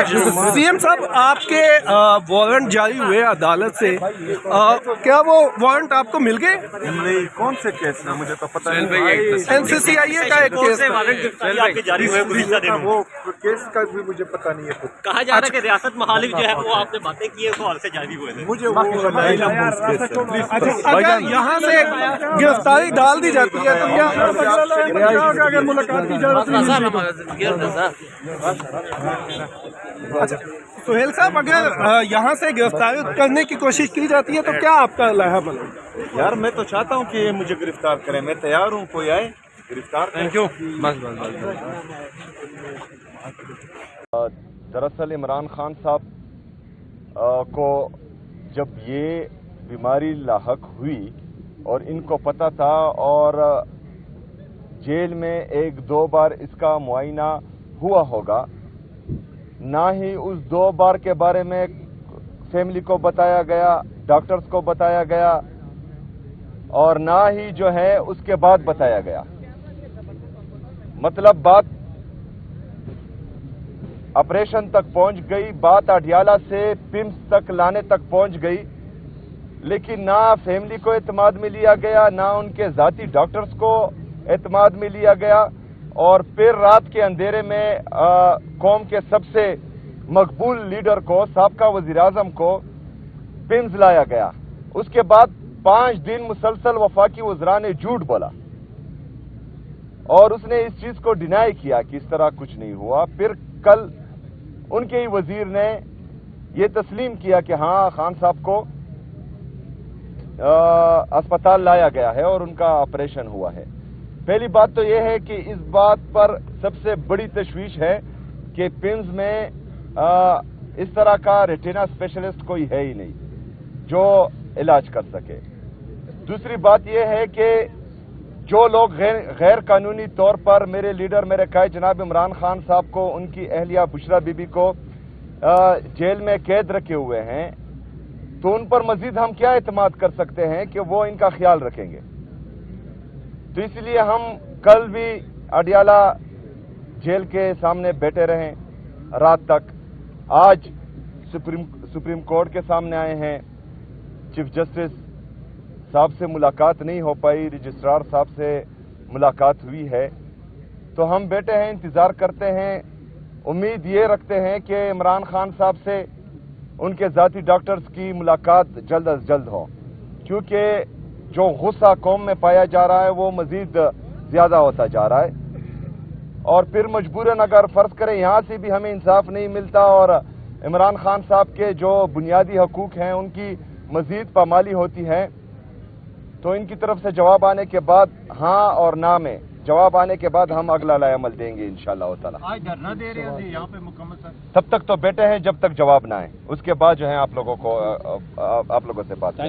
CM साहब, आपके warrant जारी हुए अदालत से, क्या वो वारंट आपको मिल गए? नहीं, कौन से केस में मुझे तो पता नहीं। NCCIA का एक केस जारी हुए वो केस का भी मुझे पता नहीं है। कहा जा रहा है कि रियासत महालिक जो है वो आपने बातें की है तो हाल से जारी हुए थे। मुझे वो अगर यहाँ से गिरफ्तारी डाल दी जाती है तो क्या अगर मुलाकात की जरूरत सुहेल साहब, अगर यहाँ से गिरफ्तारी करने की कोशिश की जाती है तो क्या आपका लहर बनेगा? यार मैं तो चाहता हूँ कि मुझे गिरफ्तार करें, मैं तैयार हूँ, कोई आए गिरफ्तार। Thank you. दरअसल इमरान खान साहब को जब ये बीमारी लाहक हुई और इनको पता था और जेल में एक दो बार इसका मुआयना हुआ होगा, ना ही उस दो बार के बारे में फैमिली को बताया गया, डॉक्टर्स को बताया गया, और ना ही जो है उसके बाद बताया गया। मतलब बात ऑपरेशन तक पहुंच गई, बात अडियाला से पिम्स तक लाने तक पहुंच गई, लेकिन ना फैमिली को एतमाद में लिया गया, ना उनके जाती डॉक्टर्स को एतमाद में लिया गया, और फिर रात के अंधेरे में कौम के सबसे मकबूल लीडर को, साबका वजीर आजम को पिम्स लाया गया। उसके बाद 5 दिन मुसलसल वफाकी वज़रा ने झूठ बोला और उसने इस चीज को डिनाई किया कि इस तरह कुछ नहीं हुआ। फिर कल उनके ही वजीर ने यह तस्लीम किया कि हाँ, खान साहब को अस्पताल लाया गया है और उनका ऑपरेशन हुआ है। पहली बात तो यह है कि इस बात पर सबसे बड़ी तशवीश है कि पिम्स में इस तरह का रेटिना स्पेशलिस्ट कोई है ही नहीं जो इलाज कर सके। दूसरी बात यह है कि जो लोग गैर कानूनी तौर पर मेरे लीडर, मेरे कायद जनाब इमरान खान साहब को, उनकी अहलिया बुशरा बीबी को जेल में कैद रखे हुए हैं, तो उन पर मजीद हम क्या एतमाद कर सकते हैं कि वो इनका ख्याल रखेंगे। तो इसलिए हम कल भी अडियाला जेल के सामने बैठे रहे रात तक। आज सुप्रीम कोर्ट के सामने आए हैं। चीफ जस्टिस साहब से मुलाकात नहीं हो पाई, रजिस्ट्रार साहब से मुलाकात हुई है, तो हम बैठे हैं, इंतजार करते हैं, उम्मीद ये रखते हैं कि इमरान खान साहब से उनके जाती डॉक्टर्स की मुलाकात जल्द अज जल्द हो, क्योंकि जो गुस्सा कौम में पाया जा रहा है वो मजीद ज्यादा होता जा रहा है। और फिर मजबूरन अगर फर्ज करें यहाँ से भी हमें इंसाफ नहीं मिलता और इमरान खान साहब के जो बुनियादी हकूक हैं उनकी मजीद पामाली होती है, तो इनकी तरफ से जवाब आने के बाद, हाँ और ना में जवाब आने के बाद हम अगला लाएमल देंगे इंशाअल्लाह ताला। आज धरना दे रहे हैं यहाँ पे मुकम्मल सर? तब तक तो बैठे हैं जब तक जवाब ना आए, उसके बाद जो है आप लोगों से बात।